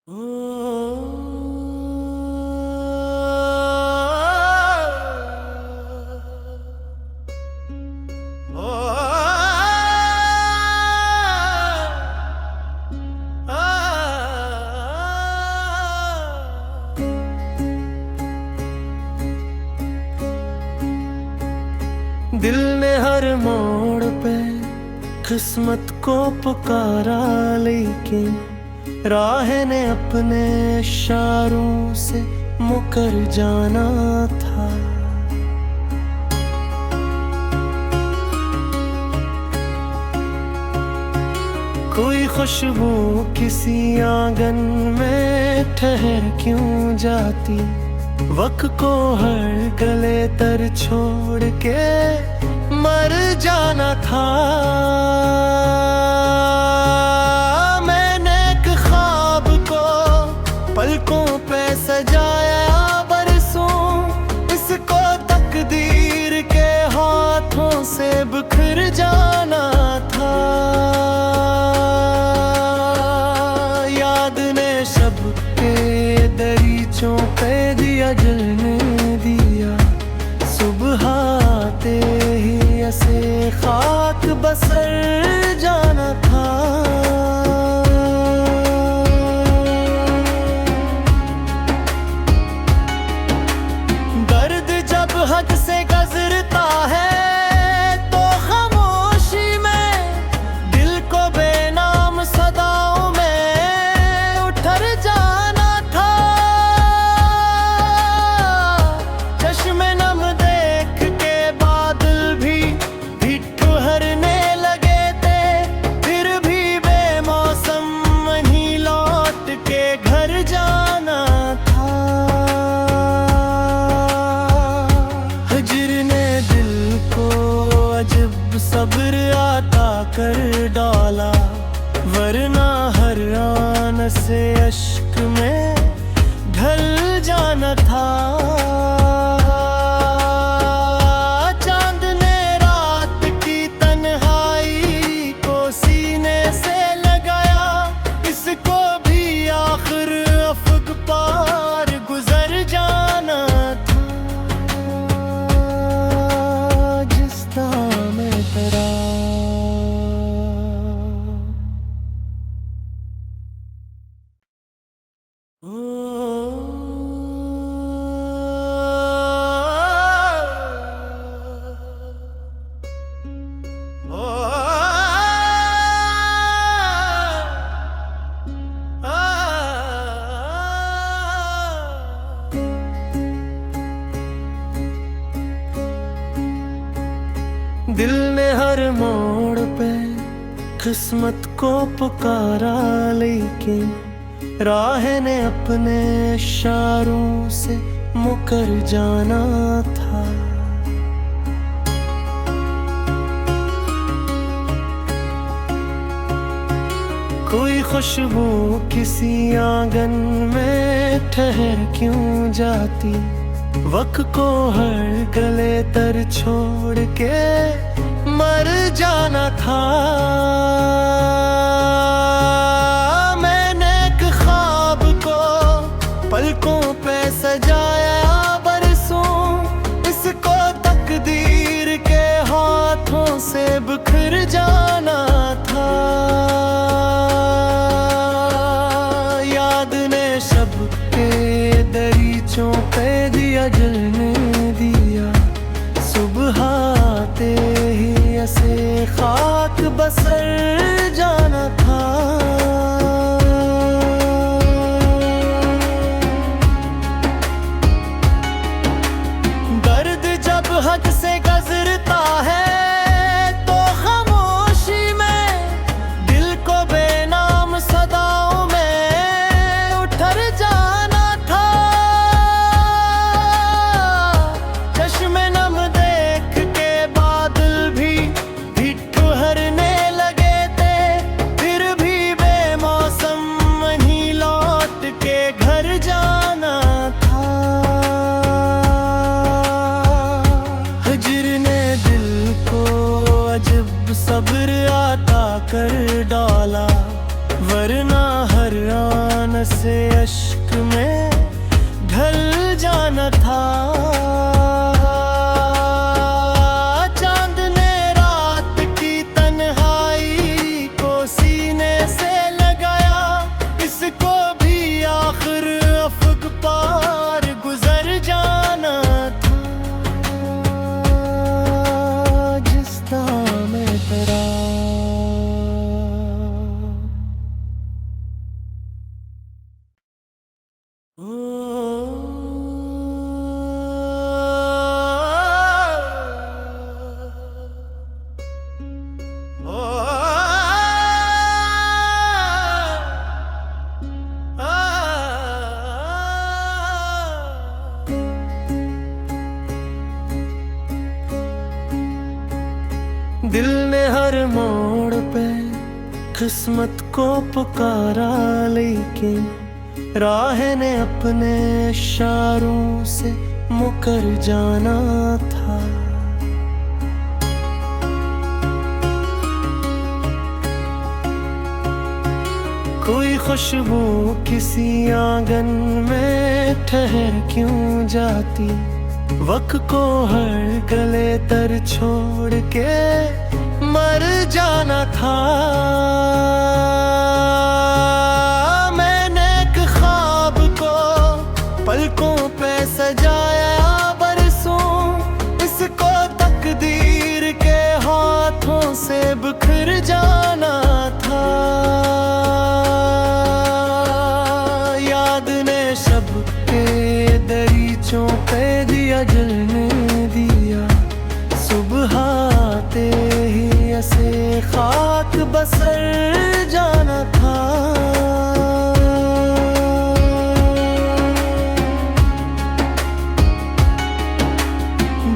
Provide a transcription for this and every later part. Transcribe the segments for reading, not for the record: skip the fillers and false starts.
ओ, ओ, दिल ने हर मोड़ पे किस्मत को पुकारा, लेकिन राह ने अपने इशारों से मुकर जाना था। कोई खुशबू किसी आंगन में ठहर क्यों जाती, वक्त को हर गले तर छोड़ के मर जाना था। मैंने एक ख्वाब को पलकों पे सजाया बरसों, इसको तकदीर के हाथों से बिखर जाना था। याद ने शब के दरीचों पे दिया जलने दिया, सुबह आते ही ऐसे खाक बसर जाना था। दर्द जब हद से गुजरता है तो खामोशी में दिल को बेनाम सदाओं में उठर जाना था। चश्मे नम देख के बादल भी ठुहरने लगे थे, फिर भी बेमौसम वहीं लौट के घर जाना था। हिज्र ने दिल को अजब सब्र आता कर डाला, वरना हर आन से अश्क में ढल जाना था। चांद ने रात की तन्हाई को सीने से लगाया, इसको भी आखिर अफक पार गुजर जाना था। जिस दाम तेरा दिल ने हर मोड़ पे किस्मत को पुकारा, लेकिन राह ने अपने इशारों से मुकर जाना था। कोई खुशबू किसी आंगन में ठहर क्यों जाती, वक्त को हर गले तर छोड़ के मर जाना था। मैंने एक ख्वाब को पलकों पे सजाया बरसों, इसको तकदीर के हाथों से बिखर जाना था। याद ने शब के दरीचों पे दिया जलने दिया, सुबह आते ही ऐसे खाक बसर जाना था। दर्द जब हद से गुजरता है तो खामोशी में दिल को बेनाम सदाओं में उठर जाना था। चश्मे नम देख के बादल भी ठुहरने लगे थे, से अश्क में ढल जाना था। चांद ने रात की तन्हाई को सीने से लगाया, इसको भी आखिर अफक पार गुजर जाना था। जिस दाम में तेरा दिल ने हर मोड़ पे किस्मत को पुकारा, लेकिन राह ने अपने इशारों से मुकर जाना था। कोई खुशबू किसी आंगन में ठहर क्यों जाती, वक्त को हर गले तर छोड़ के मर जाना था। मैंने एक ख्वाब को पलकों पे सजाया बरसों, इसको तकदीर के हाथों से बिखर जाना था। याद ने शब के दरीचों पे दिया जलने दिया, सुबह आते ही ऐसे खाक बसर जाना था।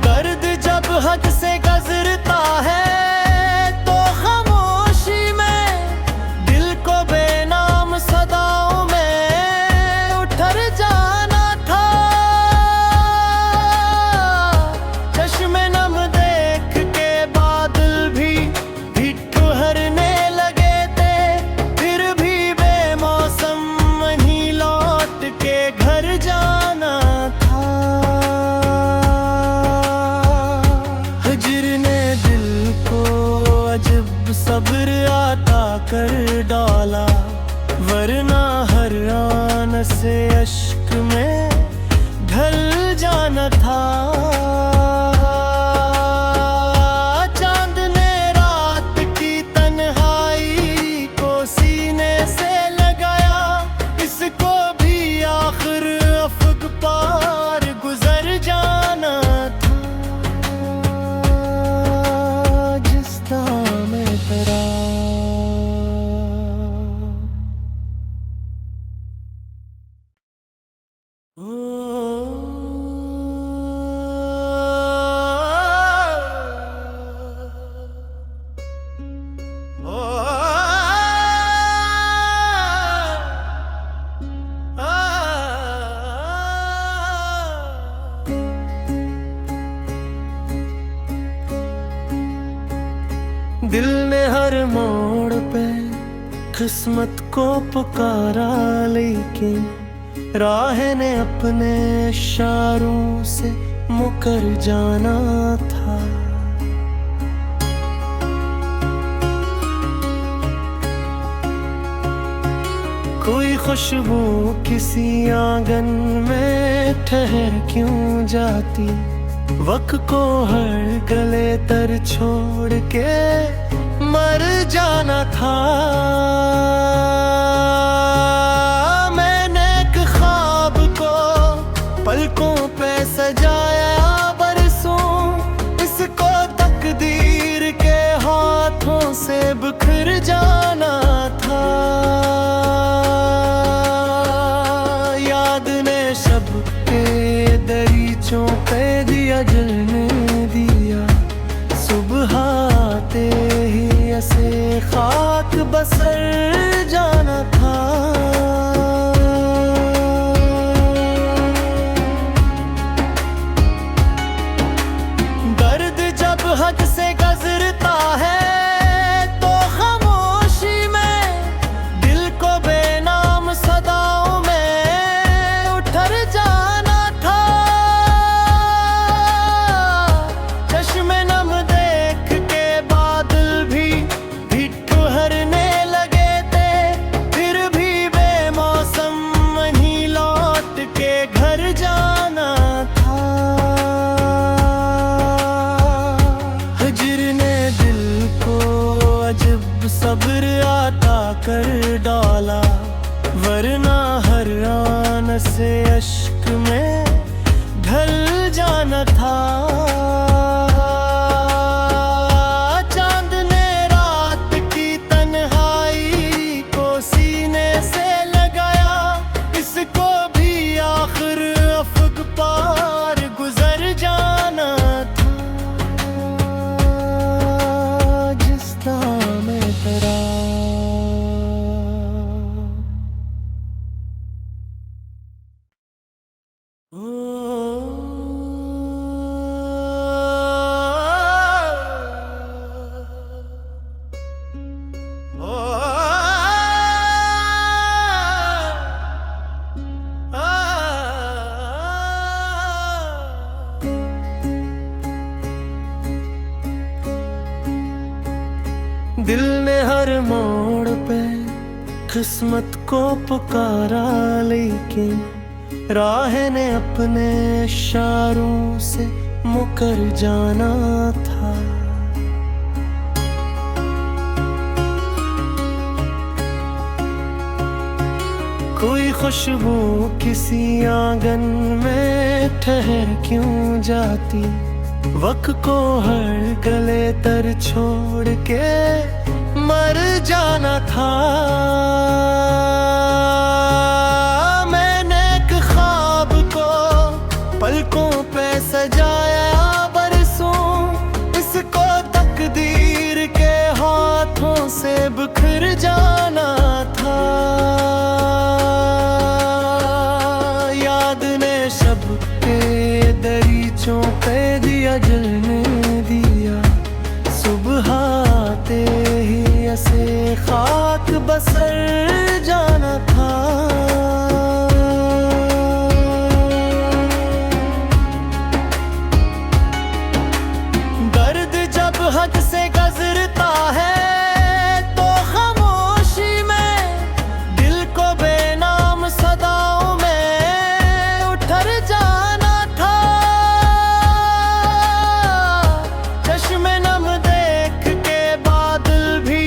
दर्द जब हद से गुजरता है तो खामोशी में दिल को बेनाम सदाओं में उठर जाना था। चश्मे नम देख के बादल भी ठुहरने लगे थे, फिर भी बेमौसम वहीं लौट के घर जाना था। हिज्र ने दिल को अजब सब्र आता कर डाला, वरना हर आन से अश्क में ढल जाना था। चांद ने रात की तन्हाई को सीने से लगाया, इसको भी आखिर अफक पार गुजर जाना था। जिस दाम में तेरा दिल ने हर मोड़ पे किस्मत को पुकारा, लेकिन राह ने अपने इशारों से मुकर जाना था। कोई खुशबू किसी आंगन में ठहर क्यों जाती, वक्त को हर गले तर छोड़ के मर जाना था। मैंने एक ख्वाब को पलकों पे सजाया बरसों, इसको तकदीर के हाथों से बिखर जाना था। याद ने शब के दरीचों पे दिया जलने दिया, सुबह आते ही ऐसे खाक बसर जा से अश्क में ढल जाना था। चांद ने रात की तन्हाई को सीने से लगाया, इसको भी आखिर अफक पार गुजर जाना था। जिस नाम तेरा दिल ने हर मोड़ पे किस्मत को पुकारा, लेकिन राह ने अपने इशारों से मुकर जाना था। कोई खुशबू किसी आंगन में ठहर क्यों जाती, वक्त को हर गले तर छोड़ के मर जाना था। मैंने एक ख्वाब को पलकों पे सजाया बरसों, इसको तकदीर के हाथों से बिखर जाना था। याद ने शब के दरीचों पे दिया जलने दिया, सुबह आते ही ऐसे खाक बसर जाना था। दर्द जब हद से गुजरता है तो खामोशी में दिल को बेनाम सदाओं में उठर जाना था। चश्मे नम देख के बादल भी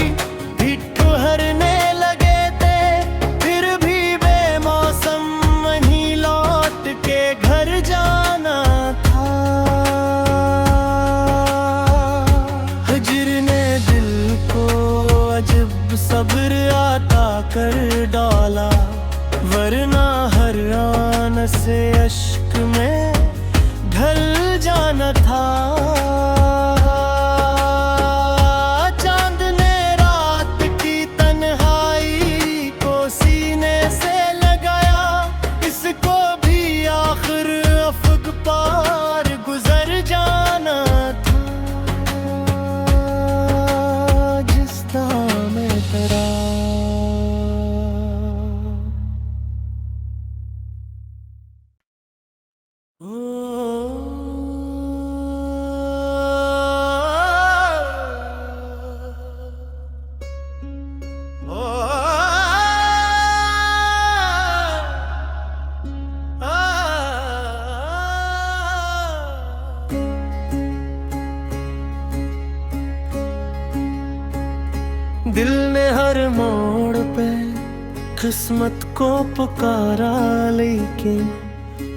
ठुहरने लगे थे, फिर भी बेमौसम वहीं लौट के घर जाना था। हिज्र ने दिल को अजब सब्र आता कर डाला, वरना हर आन से अश्क में ढल जाना था। चांद ने रात की तन्हाई को सीने से लगाया, इसको भी आखिर अफक पार गुजर जाना था। जिस नाम तेरा दिल ने हर मोड़ पे किस्मत को पुकारा, लेकिन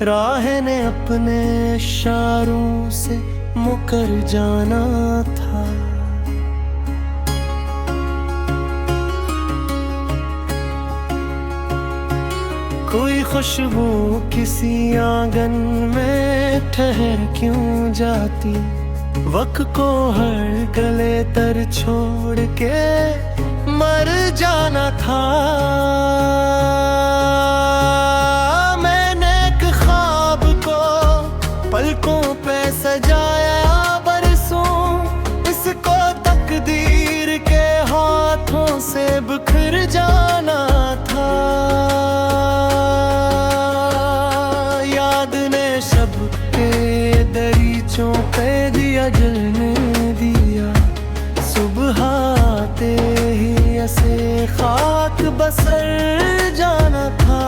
राह ने अपने इशारों से मुकर जाना था। कोई खुशबू किसी आंगन में ठहर क्यों जाती, वक्त को हर गले तर छोड़ के मर जाना था। मैंने एक ख्वाब को पलकों पे सजाया बरसों, इसको तकदीर के हाथों से बिखर जाना था। याद ने शब के दरीचों पे दिया जलने दिया, सुबह आते ही ऐसे खाक बसर जाना था।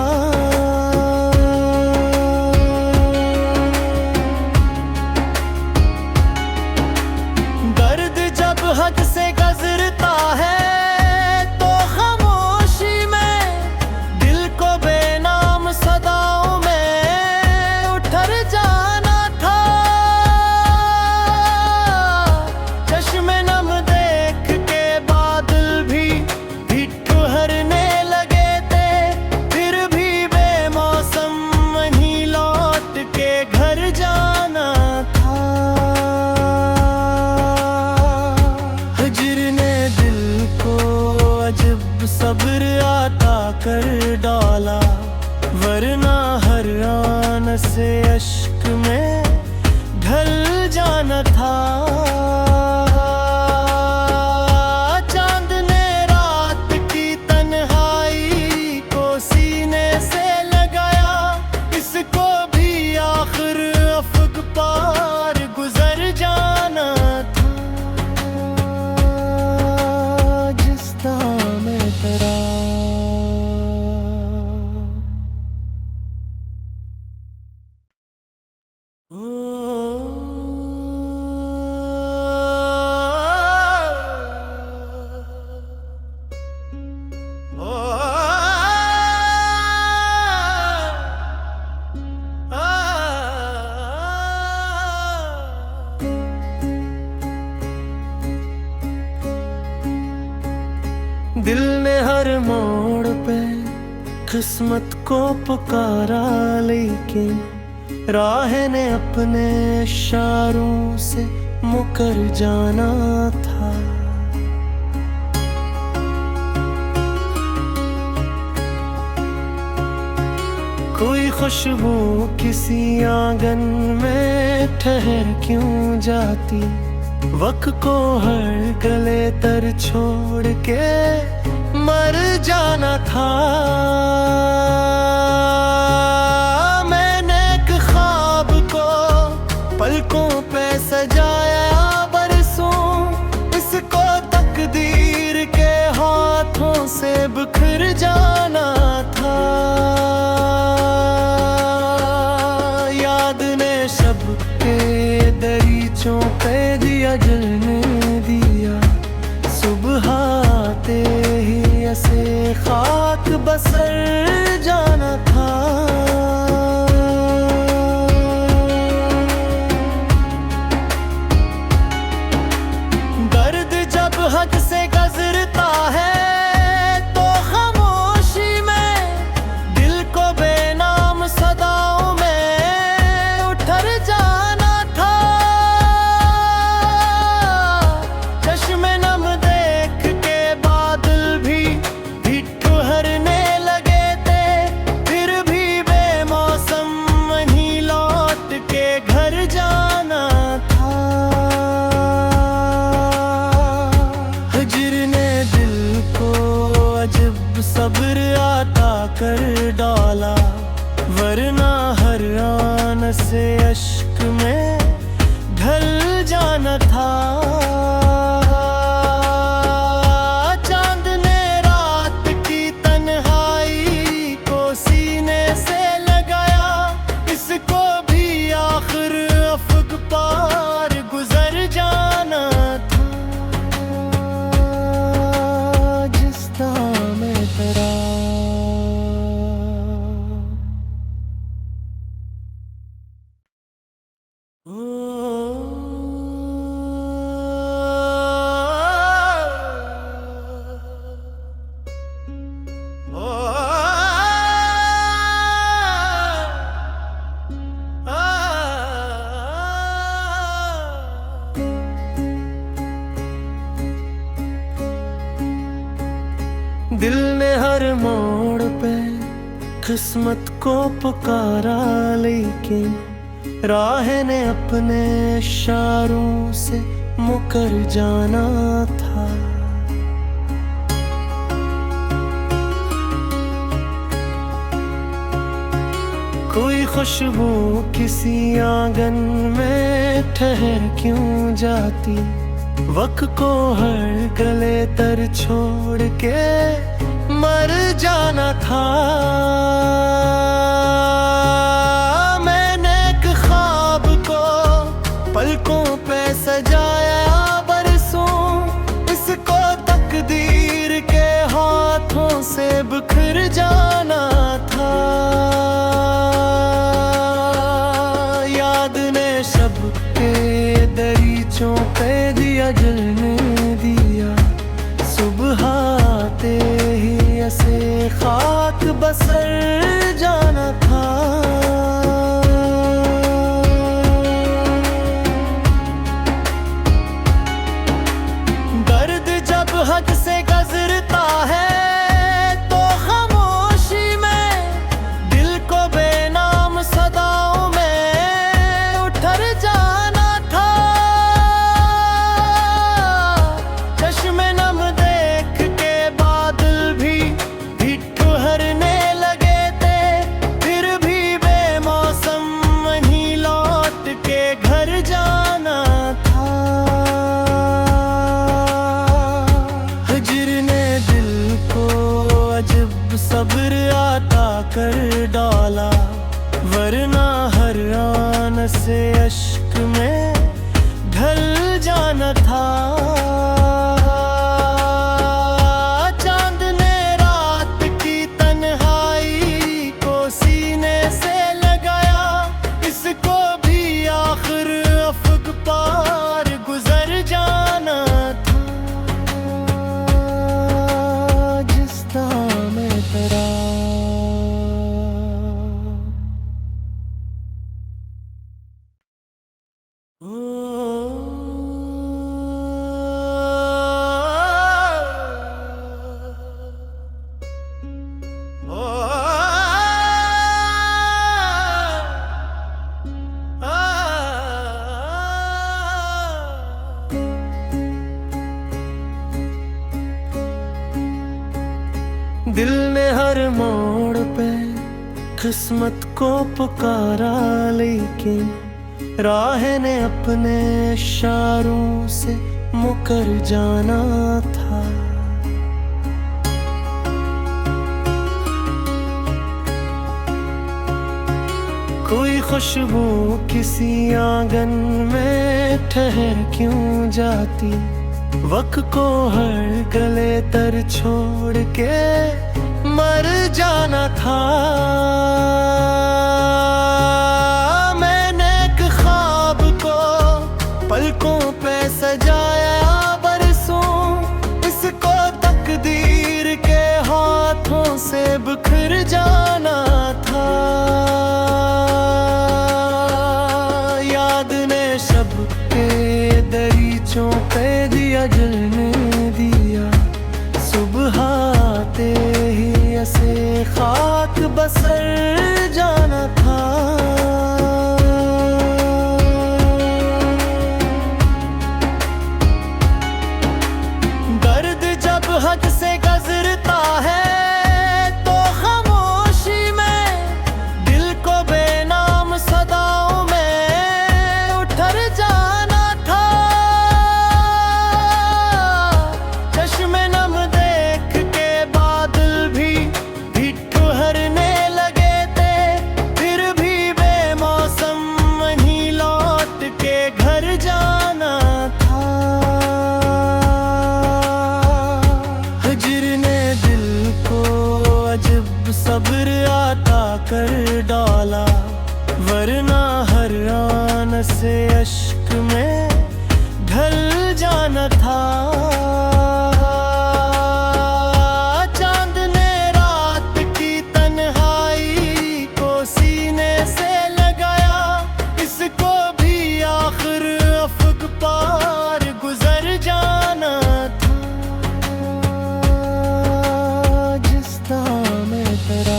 दर्द जब हद से गुजरता है तो खामोशी में दिल को बेनाम सदाओं डाला, वरना हर आन से अश्क में ढल जाना था। चांद ने रात की तन्हाई को सीने से लगाया, इसको भी आखिर अफक पार गुजर जाना था। जिस दाम तेरा दिल ने हर मोड़ पे किस्मत को पुकारा, लेकिन राह ने अपने इशारों से मुकर जाना था। कोई खुशबू किसी आंगन में ठहर क्यों जाती, वक्त को हर गले तर छोड़ के मर जाना था। मैंने एक ख्वाब को पलकों पे सजाया बरसों, इसको तकदीर के हाथों से बिखर जाना था। याद ने शब के दरीचों पे दिया जलने दिया, सुबह आते ही ऐसे खाक बसर जाना था। दर्द जब हद से गुजरता है तो खामोशी में दिल को बेनाम सदाओं में उठर जाना था। चश्मे नम देख के बादल भी ठुहरने लगे थे, फिर भी बेमौसम वहीं लौट के घर जाना था। हिज्र ने दिल को अजब सब्र आता कर डाला, वरना हर आन से अश्क में ढल जाना था। चांद ने रात की तन्हाई को सीने से लगाया, इसको भी आखिर अफक पार गुजर जाना था। जिस दाम तेरा दिल ने हर मोड़ पे किस्मत को पुकारा, लेकिन राह ने अपने इशारों से मुकर जाना था। कोई खुशबू किसी आंगन में ठहर क्यों जाती, वक्त को हर गले तर छोड़ के मर जाना था। मैंने एक ख्वाब को पलकों पे सजाया बरसों, इसको तकदीर के हाथों से बिखर जाना था। याद ने शब के दरीचों पे दिया जलने दिया, सुबह आते ही ऐसे खाक बसर जाना था। दर्द जब हद से गुजरता है तो खामोशी में आता कर डोला, वरना हर आन से अश्क में ढल जाना था। चांद ने रात की तन्हाई को सीने से लगाया, इसको भी आखिर अफक पार गुजर जाना था। जिस नाम तेरा दिल ने हर मोड़ पे किस्मत को पुकारा, लेकिन राह ने अपने इशारों से मुकर जाना था। कोई खुशबू किसी आंगन में ठहर क्यों जाती, वक्त को हर गले तर छोड़ के मर जाना था। मैंने एक ख्वाब को पलकों पे सजाया बरसों, इसको तकदीर के हाथों से बिखर जाना था। याद ने शब के दरीचों पे दिया जलने दिया, सुबह आते ही ऐसे खाक बसर जाना था। दर्द जब हद से गुजरता है तो खामोशी में दिल को बेनाम सदाओं में उठर जाना था। चश्मे नम देख के बादल भी ठुहरने लगे थे, फिर भी बेमौसम वहीं लौट के घर जाना था। हिज्र ने दिल को अजब सब्र आता कर डोला, वरना हर आन से अश्क में ढल जाना था। चांद ने रात की तन्हाई को सीने से लगाया, इसको भी आखिर अफक पार गुजर जाना था। जिस नाम तेरा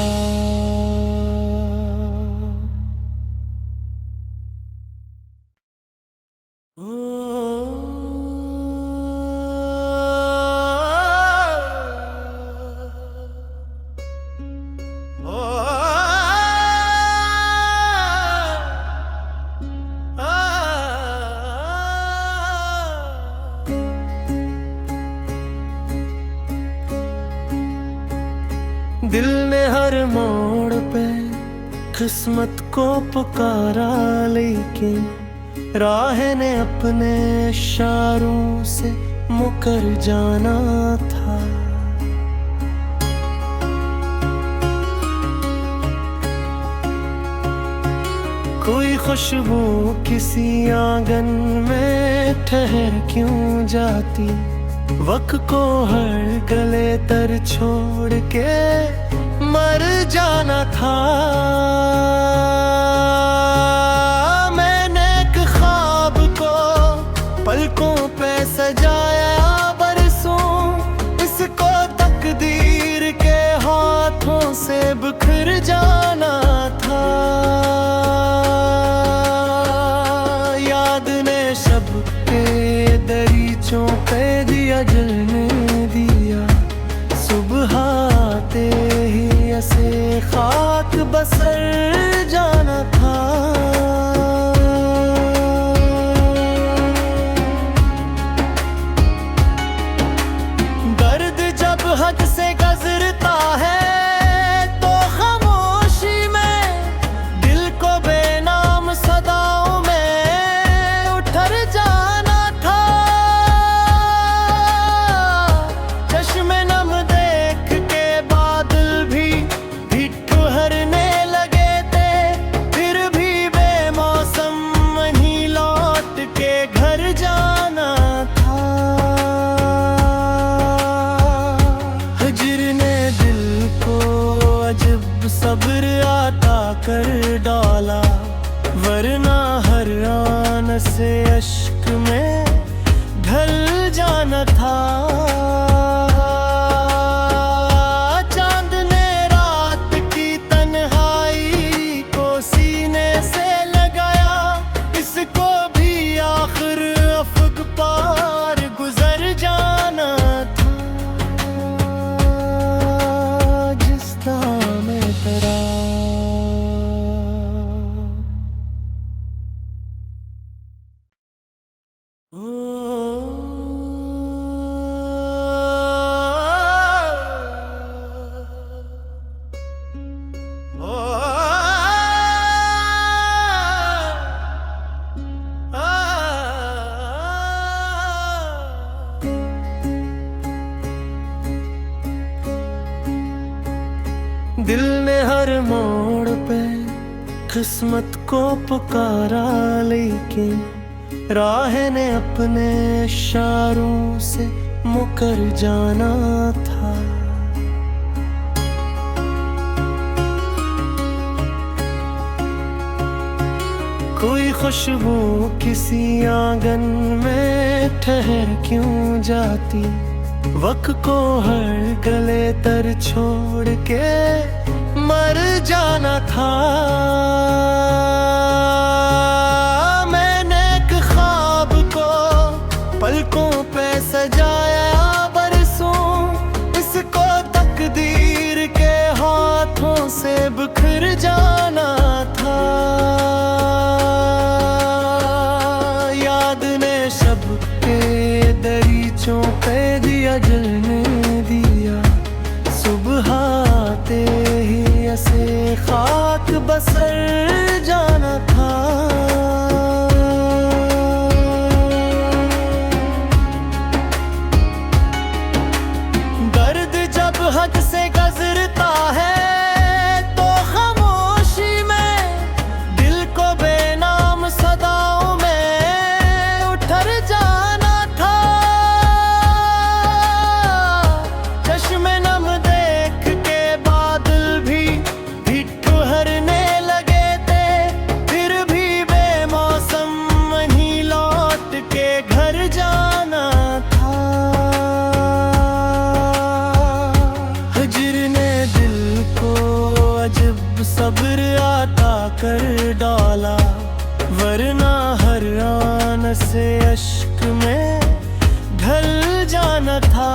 दिल ने हर मोड़ पे किस्मत को पुकारा, लेकिन राह ने अपने इशारों से मुकर जाना था। कोई खुशबू किसी आंगन में ठहर क्यों जाती, वक्त को हर गले तर छोड़ के मर जाना था। मैंने एक ख्वाब को पलकों पे सजाया बरसों, इसको तकदीर के हाथों से बिखर जाना था। याद ने शब के दरीचों पे दिया जलने दिया, सुबह आते ही ऐसे खाक बसर जाना था। दर्द जब हद से गुजरता है तो सब्र आता कर डाला, वरना हर आन से अश्क में ढल जाना था। चांद ने रात की तन्हाई को सीने से लगाया, इसको भी आखिर अफक पार गुजर जाना था। जिस में तेरा दिल ने हर मोड़ पे किस्मत को पुकारा, लेकिन राह ने अपने इशारों से मुकर जाना था। कोई खुशबू किसी आंगन में ठहर क्यों जाती, वक्त को हर गले तर छोड़ के मर जाना था। मैंने एक ख्वाब को पलकों पे सजाया बरसों, इसको तकदीर के हाथों से बिखर जाना था। याद ने शब के दरीचों पे दिया जलने दिया, सुबह आते ही ऐसे खाक बसर जाना था। दर्द जब हद से गुजरता है तो खामोशी में दिल को बेनाम सदाओं में उठर जाना था। चश्मे नम देख के बादल भी ठिठुरने लगे थे, फिर भी बेमौसम वहीं लौट के घर जाना था। हिज्र ने दिल को अजब सब्र आता कर डाला, वरना हर आन से अश्क में ढल जाना था।